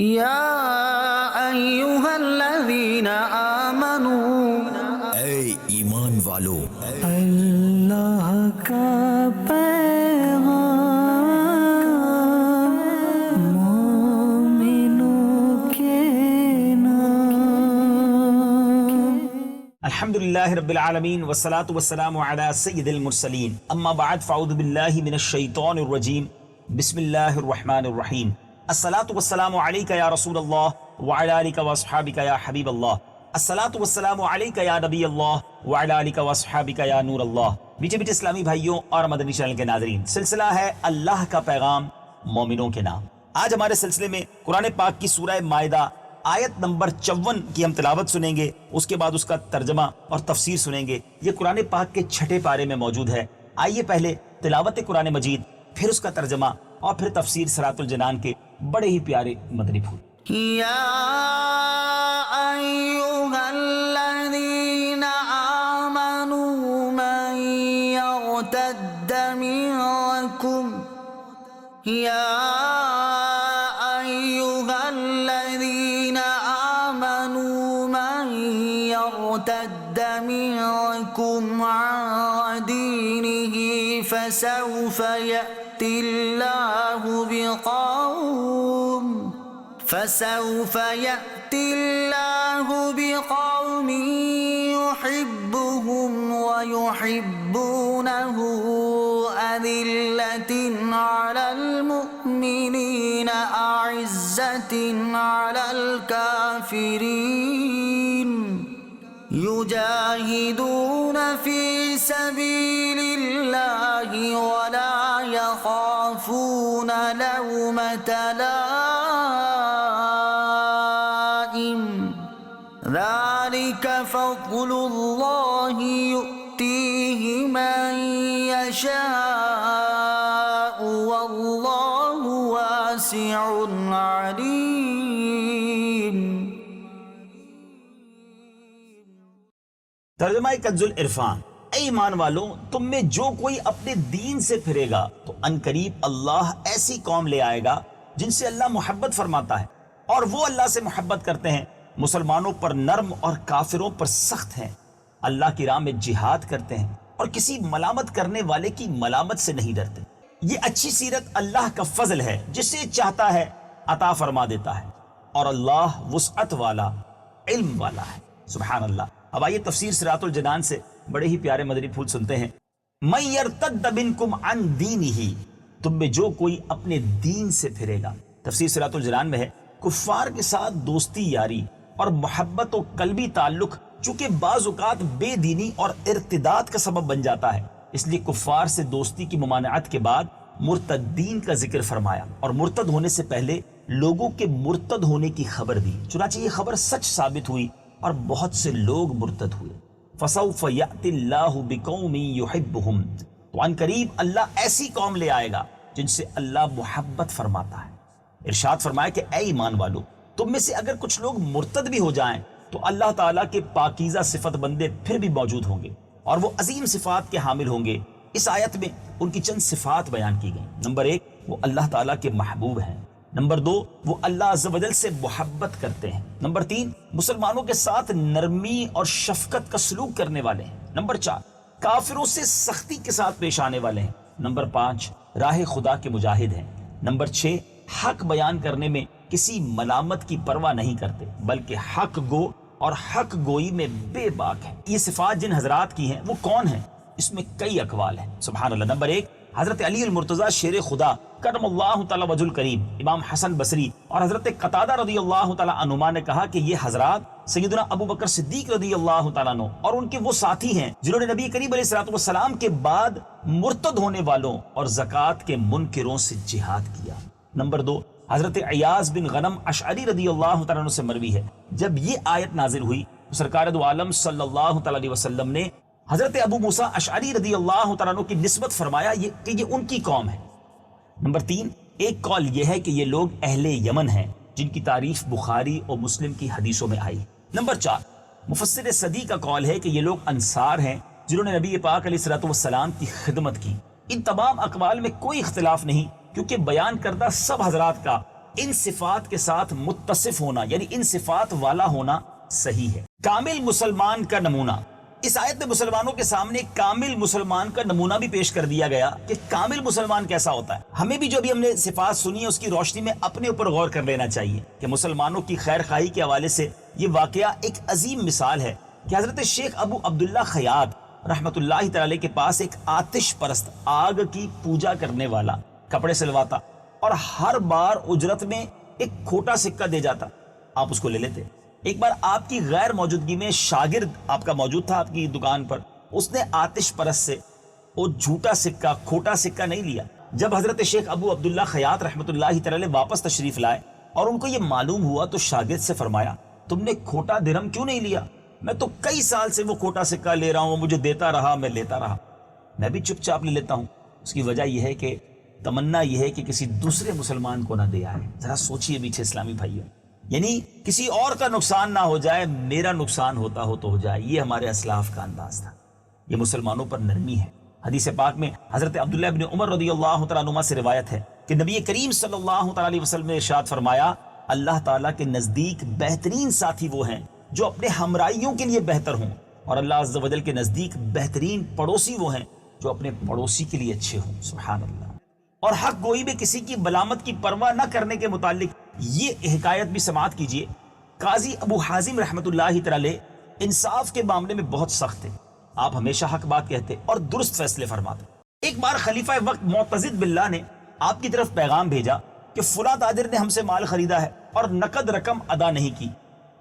یا ایھا الذین آمنوا، اے ایمان والو، اللہ کا پیغام مومنوں کے نام۔ الحمدللہ رب العالمین والصلاة والسلام علی سید المرسلین، اما بعد فاعوذ باللہ من الشیطان الرجیم، بسم اللہ الرحمن الرحیم۔ الصلاة والسلام علیک یا رسول اللہ وعلی آلک واصحابک یا حبیب اللہ، الصلاة والسلام علیک یا نبی اللہ وعلی آلک واصحابک یا نور اللہ۔ میٹھے میٹھے اسلامی بھائیوں اور مدنی چینل کے ناظرین، سلسلہ ہے اللہ کا پیغام مومنوں کے نام۔ آج ہمارے سلسلے میں قرآن پاک کی سورہ مائدہ آیت نمبر 54 کی ہم تلاوت سنیں گے، اس کے بعد اس کا ترجمہ اور تفسیر سنیں گے۔ یہ قرآن پاک کے 6 پارے میں موجود ہے۔ آئیے پہلے تلاوت قرآن مجید، پھر اس کا ترجمہ اور پھر تفسیر صراط الجنان کے بڑے ہی پیارے مدنی پھول۔ یا ایھا الذین آمنوا من یرتد منکم، یا ایھا الذین آمنوا من یرتد منکم عن دینہ فسوف یأتی اللہ بقوم يحبهم ويحبونه أذلة على المؤمنين أعزة على الكافرين يجاهدون في سبيل الله ولا يخافون لومة لائم ذلك فضل الله يؤتيه من يشاء والله واسع عليم۔ ترجمہ کنز العرفان۔ اے ایمان والو، تم میں جو کوئی اپنے دین سے پھرے گا تو عنقریب اللہ ایسی قوم لے آئے گا جن سے اللہ محبت فرماتا ہے، اور وہ اللہ سے محبت کرتے ہیں، مسلمانوں پر نرم اور کافروں پر سخت ہیں، اللہ کی راہ میں جہاد کرتے ہیں اور کسی ملامت کرنے والے کی ملامت سے نہیں ڈرتے۔ یہ اچھی سیرت اللہ کا فضل ہے، جسے چاہتا ہے عطا فرما دیتا ہے، اور اللہ وسعت والا، علم والا ہے۔ سبحان اللہ۔ اب آئیے تفسیر صراط الجنان سے بڑے ہی پیارے مدنی پھول سنتے ہیں۔ من یرتد منکم عن دینہ، تم میں جو کوئی اپنے دین سے پھرے گا۔ تفسیر صراط الجنان میں ہے، کفار کے ساتھ دوستی یاری اور محبت و قلبی تعلق چونکہ بعض اوقات بے دینی اور ارتداد کا سبب بن جاتا ہے، اس لیے کفار سے دوستی کی ممانعت کے بعد مرتدین کا ذکر فرمایا، اور مرتد ہونے سے پہلے لوگوں کے مرتد ہونے کی خبر دی، چنانچہ یہ خبر سچ ثابت ہوئی اور بہت سے لوگ مرتد ہوئے۔ فَسَوْفَ يَأْتِ اللَّهُ بِقَوْمٍ يُحِبُّهُمْ، تو عن قریب اللہ ایسی قوم لے آئے گا جن سے اللہ محبت فرماتا ہے۔ ارشاد فرمایا کہ اے ایمان والو، تم میں سے اگر کچھ لوگ مرتد بھی ہو جائیں تو اللہ تعالیٰ کے پاکیزہ صفت بندے پھر بھی موجود ہوں گے، اور وہ عظیم صفات کے حامل ہوں گے۔ اس آیت میں ان کی چند صفات بیان کی گئیں۔ نمبر 1، وہ اللہ تعالیٰ کے محبوب ہیں۔ نمبر 2، وہ اللہ عز و جل سے محبت کرتے ہیں۔ نمبر 3، مسلمانوں کے ساتھ نرمی اور شفقت کا سلوک کرنے والے ہیں۔ نمبر 4، کافروں سے سختی کے ساتھ پیش آنے والے ہیں۔ نمبر 5، راہ خدا کے مجاہد ہیں۔ نمبر 6، حق بیان کرنے میں کسی ملامت کی پرواہ نہیں کرتے، بلکہ حق گو اور حق گوئی میں بے باک ہیں۔ یہ صفات جن حضرات کی ہیں وہ کون ہیں؟ اس میں کئی اقوال ہیں۔ سبحان اللہ۔ نمبر 1، حضرت علی المرتضیٰ شیر خدا کرم اللہ تعالی وجہ الکریم، امام حسن بصری اور حضرت قتادہ رضی اللہ تعالی عنہما نے کہا کہ یہ حضرات سیدنا ابو بکر صدیق رضی اللہ تعالیٰ عنہ اور ان کے وہ ساتھی ہیں جنہوں نے نبی کریم علیہ الصلوۃ والسلام کے بعد مرتد ہونے والوں اور زکوٰۃ کے منکروں سے جہاد کیا۔ نمبر 2، حضرت عیاض بن غنم اشعری رضی اللہ تعالیٰ عنہ سے مروی ہے، جب یہ آیت نازل ہوئی تو سرکار دو عالم صلی اللہ تعالیٰ علیہ وسلم نے حضرت ابو موسیٰ اشعری رضی اللہ تعالیٰ عنہ کی نسبت فرمایا کہ یہ ان کی قوم ہے۔ نمبر 3، ایک قول یہ ہے کہ یہ لوگ اہل یمن ہیں جن کی تعریف بخاری اور مسلم کی حدیثوں میں آئی۔ نمبر 4، مفسر صدی کا قول ہے کہ یہ لوگ انصار ہیں جنہوں نے نبی پاک علیہ الصلوۃ والسلام کی خدمت کی۔ ان تمام اقوال میں کوئی اختلاف نہیں، کیونکہ بیان کردہ سب حضرات کا ان صفات کے ساتھ متصف ہونا یعنی ان صفات والا ہونا صحیح ہے۔ کامل مسلمان کا نمونہ، اس آیت میں مسلمانوں کے سامنے کامل مسلمان کا نمونہ بھی پیش کر دیا گیا کہ کامل مسلمان کیسا ہوتا ہے۔ ہمیں بھی جو بھی ہم نے صفات سنی ہے اس کی روشنی میں اپنے اوپر غور کر لینا چاہیے کہ مسلمانوں کی خیر خواہی کے حوالے سے یہ واقعہ ایک عظیم مثال ہے کہ حضرت شیخ ابو عبداللہ خیاط رحمۃ اللہ تعالی کے پاس ایک آتش پرست، آگ کی پوجا کرنے والا کپڑے سلواتا اور ہر بار اجرت میں ایک کھوٹا سکہ دے جاتا، آپ اس کو لے لیتے۔ ایک بار آپ کی غیر موجودگی میں شاگرد آپ کا موجود تھا آپ کی دکان پر، اس نے آتش پرست سے وہ جھوٹا سکہ، کھوٹا سکہ نہیں لیا۔ جب حضرت شیخ ابو عبداللہ خیاط رحمۃ اللہ تعالی واپس تشریف لائے اور ان کو یہ معلوم ہوا تو شاگرد سے فرمایا تم نے کھوٹا درہم کیوں نہیں لیا؟ میں تو کئی سال سے وہ کھوٹا سکہ لے رہا ہوں، مجھے دیتا رہا، میں لیتا رہا، میں بھی چپ چاپ لے لیتا ہوں۔ اس کی وجہ یہ ہے کہ تمنا یہ ہے کہ کسی دوسرے مسلمان کو نہ دے آئے۔ ذرا سوچئے میٹھے اسلامی بھائیوں، یعنی کسی اور کا نقصان نہ ہو جائے، میرا نقصان ہوتا ہو تو ہو جائے۔ یہ ہمارے اسلاف کا انداز تھا، یہ مسلمانوں پر نرمی ہے۔ حدیث پاک میں حضرت عبداللہ ابن عمر رضی اللہ تعالیٰ عنہما سے روایت ہے کہ نبی کریم صلی اللہ تعالیٰ علیہ وسلم نے ارشاد فرمایا اللہ تعالیٰ کے نزدیک بہترین ساتھی وہ ہیں جو اپنے ہمراہیوں کے لیے بہتر ہوں، اور اللہ عز و جل کے نزدیک بہترین پڑوسی وہ ہیں جو اپنے پڑوسی کے لیے اچھے ہوں۔ سبحان اللہ۔ اور حق گوئی میں کسی کی بلامت کی پرواہ نہ کرنے کے متعلق یہ حکایت بھی سماعت کیجئے۔ قاضی ابو حازم رحمۃ اللہ تعالی انصاف کے معاملے میں بہت سخت تھے، آپ ہمیشہ حق بات کہتے اور درست فیصلے فرماتے۔ ایک بار خلیفہ وقت معتضد باللہ نے آپ کی طرف پیغام بھیجا کہ فلاں تاجر نے ہم سے مال خریدا ہے اور نقد رقم ادا نہیں کی،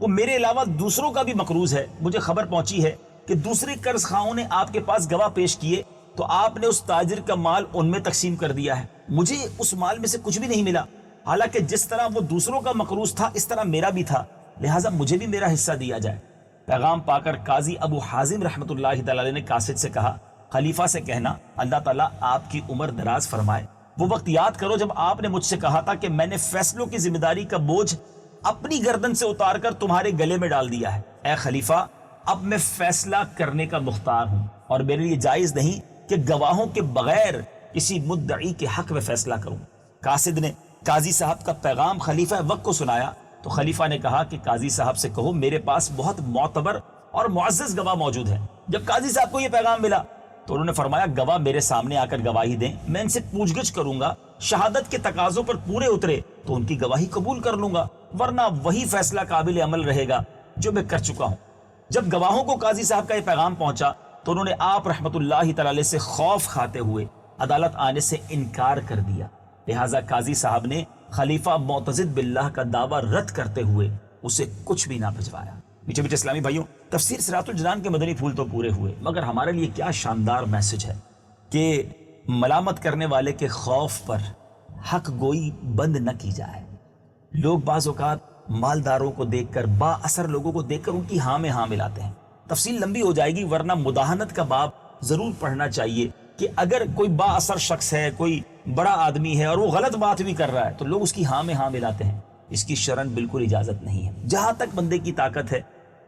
وہ میرے علاوہ دوسروں کا بھی مقروض ہے، مجھے خبر پہنچی ہے کہ دوسرے قرض خواہوں نے آپ کے پاس گواہ پیش کیے تو آپ نے اس تاجر کا مال ان میں تقسیم کر دیا ہے، مجھے اس مال میں سے کچھ بھی نہیں ملا، حالانکہ جس طرح وہ دوسروں کا مقروض تھا اس طرح میرا بھی تھا، لہٰذا مجھے بھی میرا حصہ دیا جائے۔ پیغام پا کر قاضی ابو حازم رحمۃ اللہ تعالی نے قاصد سے کہا خلیفہ سے کہنا اللہ تعالیٰ آپ کی عمر دراز فرمائے، وہ وقت یاد کرو جب آپ نے مجھ سے کہا تھا کہ میں نے فیصلوں کی ذمہ داری کا بوجھ اپنی گردن سے اتار کر تمہارے گلے میں ڈال دیا ہے۔ اے خلیفہ، اب میں فیصلہ کرنے کا مختار ہوں اور میرے لیے جائز نہیں کہ گواہوں کے بغیر کسی مدعی کے حق میں فیصلہ کروں۔ قاصد نے قاضی صاحب کا پیغام خلیفہ وقت کو سنایا تو خلیفہ نے کہا کہ قاضی صاحب سے کہو میرے پاس بہت معتبر اور معزز گواہ موجود ہیں۔ جب قاضی صاحب کو یہ پیغام ملا تو انہوں نے فرمایا گواہ میرے سامنے آ کر گواہی دیں، میں ان سے پوچھ گچھ کروں گا، شہادت کے تقاضوں پر پورے اترے تو ان کی گواہی قبول کر لوں گا، ورنہ وہی فیصلہ قابل عمل رہے گا جو میں کر چکا ہوں۔ جب گواہوں کو قاضی صاحب کا یہ پیغام پہنچا تو انہوں نے آپ رحمۃ اللہ تعالی سے خوف کھاتے ہوئے عدالت آنے سے انکار کر دیا، لہٰذا قاضی صاحب نے خلیفہ معتضد باللہ کا دعویٰ رد کرتے ہوئے اسے کچھ بھی نہ بھجوایا۔ میٹھے میٹھے اسلامی بھائیوں، تفسیر صراط الجنان کے مدنی پھول تو پورے ہوئے، مگر ہمارے لیے کیا شاندار میسج ہے کہ ملامت کرنے والے کے خوف پر حق گوئی بند نہ کی جائے۔ لوگ بعض اوقات مالداروں کو دیکھ کر، با اثر لوگوں کو دیکھ کر ان کی ہاں میں ہاں ملاتے ہیں۔ تفصیل لمبی ہو جائے گی، ورنہ مداہنت کا باب ضرور پڑھنا چاہیے کہ اگر کوئی با اثر شخص ہے، کوئی بڑا آدمی ہے اور وہ غلط بات بھی کر رہا ہے تو لوگ اس کی ہاں میں ہاں ملاتے ہیں، اس کی شرعاً بالکل اجازت نہیں ہے۔ جہاں تک بندے کی طاقت ہے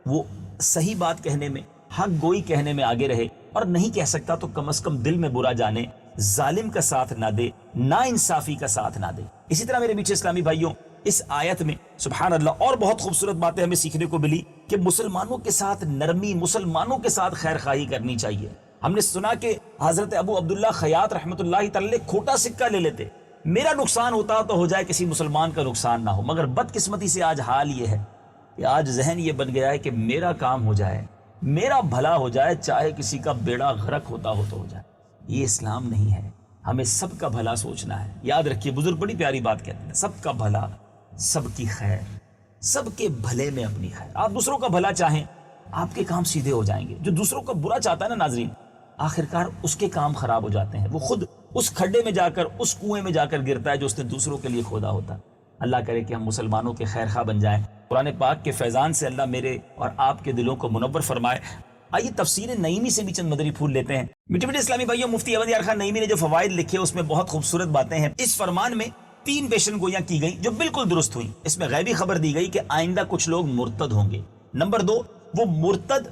وہ صحیح بات کہنے میں، حق گوئی کہنے میں آگے رہے، اور نہیں کہہ سکتا تو کم از کم دل میں برا جانے، ظالم کا ساتھ نہ دے، نا انصافی کا ساتھ نہ دے۔ اسی طرح میرے میٹھے اسلامی بھائیوں، اس آیت میں سبحان اللہ اور بہت خوبصورت باتیں ہمیں سیکھنے کو ملی کہ مسلمانوں کے ساتھ نرمی، مسلمانوں کے ساتھ خیر خواہی کرنی چاہیے۔ ہم نے سنا کہ حضرت ابو عبداللہ خیاط رحمۃ اللہ تعالی کھوٹا سکہ لے لیتے، میرا نقصان ہوتا تو ہو جائے، کسی مسلمان کا نقصان نہ ہو، مگر بدقسمتی سے آج حال یہ ہے کہ آج ذہن یہ بن گیا ہے کہ میرا کام ہو جائے، میرا بھلا ہو جائے، چاہے کسی کا بیڑا غرق ہوتا ہو تو ہو جائے۔ یہ اسلام نہیں ہے، ہمیں سب کا بھلا سوچنا ہے۔ یاد رکھیے بزرگ بڑی پیاری بات کہتے ہیں، سب کا بھلا، سب کی خیر، سب کے بھلے میں اپنی خیر۔ آپ دوسروں کا بھلا چاہیں، آپ کے کام سیدھے ہو جائیں گے۔ جو دوسروں کا برا چاہتا ہے نا ناظرین، آخرکار اس کے کام خراب ہو جاتے ہیں، وہ خود اس کھڈے میں جا کر، اس کنویں میں جا کر گرتا ہے جو اس نے دوسروں کے لیے کھودا ہوتا ہے۔ اللہ کرے کہ ہم مسلمانوں کے خیر خواہ بن جائیں۔ قرآن پاک کے فیضان سے اللہ میرے اور آپ کے دلوں کو منور فرمائے۔ آئیے تفسیر نعیمی سے بھی چند مدنی پھول لیتے ہیں۔ میٹھے میٹھے اسلامی بھائیوں، مفتی احمد یار خان نعیمی نے جو فوائد لکھے اس میں بہت خوبصورت باتیں ہیں۔ اس فرمان میں 3 پیشن گوئیاں کی گئیں جو بالکل درست ہوئیں۔ اس میں غیبی خبر دی گئی کہ آئندہ کچھ لوگ مرتد ہوں گے۔ نمبر 2، وہ مرتد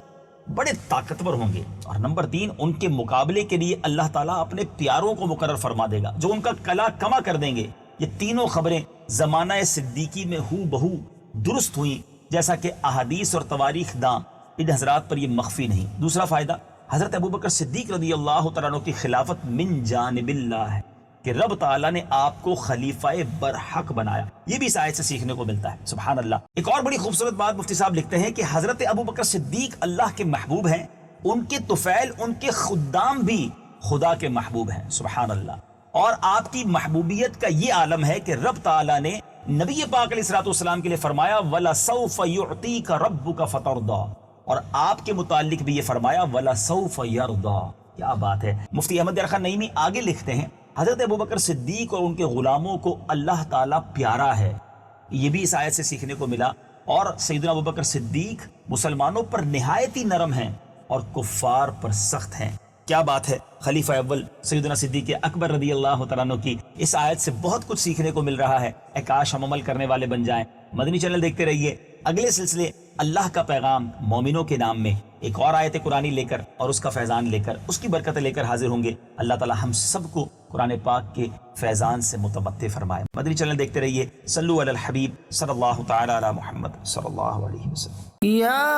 بڑے طاقتور ہوں گے، اور نمبر 3، ان کے مقابلے کے لیے اللہ تعالیٰ اپنے پیاروں کو مقرر فرما دے گا جو ان کا کلا کما کر دیں گے یہ تینوں خبریں زمانہ صدیقی میں ہو بہو درست ہوئیں جیسا کہ احادیث اور تواریخ داں ان حضرات پر یہ مخفی نہیں۔ دوسرا فائدہ، حضرت ابوبکر صدیق رضی اللہ تعالیٰ عنہ کی خلافت من جانب اللہ ہے کہ رب تعالیٰ نے آپ کو خلیفہ برحق بنایا، یہ بھی اس آیت سے سیکھنے کو ملتا ہے۔ سبحان اللہ۔ ایک اور بڑی خوبصورت بات مفتی صاحب لکھتے ہیں کہ حضرت ابوبکر صدیق اللہ کے محبوب ہیں، ان کے طفیل، ان کے خدام بھی خدا کے محبوب ہیں۔ سبحان اللہ۔ اور آپ کی محبوبیت کا یہ عالم ہے کہ رب تعالیٰ نے نبی پاک علیہ الصلوۃ والسلام کے لیے فرمایا وَلَسَوْفَ يُعْطِيكَ رَبُّكَ فَتَرْضَىٰ، اور آپ کے متعلق بھی یہ فرمایا وَلَسَوْفَ يَرْضَىٰ۔ کیا بات ہے۔ مفتی احمد یار خان نعیمی آگے لکھتے ہیں حضرت ابوبکر صدیق اور ان کے غلاموں کو اللہ تعالیٰ پیارا ہے، یہ بھی اس آیت سے سیکھنے کو ملا۔ اور سیدنا ابوبکر صدیق مسلمانوں پر نہایت ہی نرم ہیں اور کفار پر سخت ہیں۔ کیا بات ہے۔ خلیفہ اول سیدنا صدیق اکبر رضی اللہ تعالیٰ عنہ کی اس آیت سے بہت کچھ سیکھنے کو مل رہا ہے۔ اے کاش ہم عمل کرنے والے بن جائیں۔ مدنی چینل دیکھتے رہیے، اگلے سلسلے اللہ کا پیغام مومنوں کے نام میں ایک اور آیت قرآنی لے کر اور اس کا فیضان لے کر، اس کی برکتیں لے کر حاضر ہوں گے۔ اللہ تعالی ہم سب کو قرآن پاک کے فیضان سے متمتع فرمائے۔ مدنی چینل دیکھتے رہیے۔ صلو علی الحبیب صلی اللہ تعالی علی محمد صلی اللہ علیہ وسلم۔ یا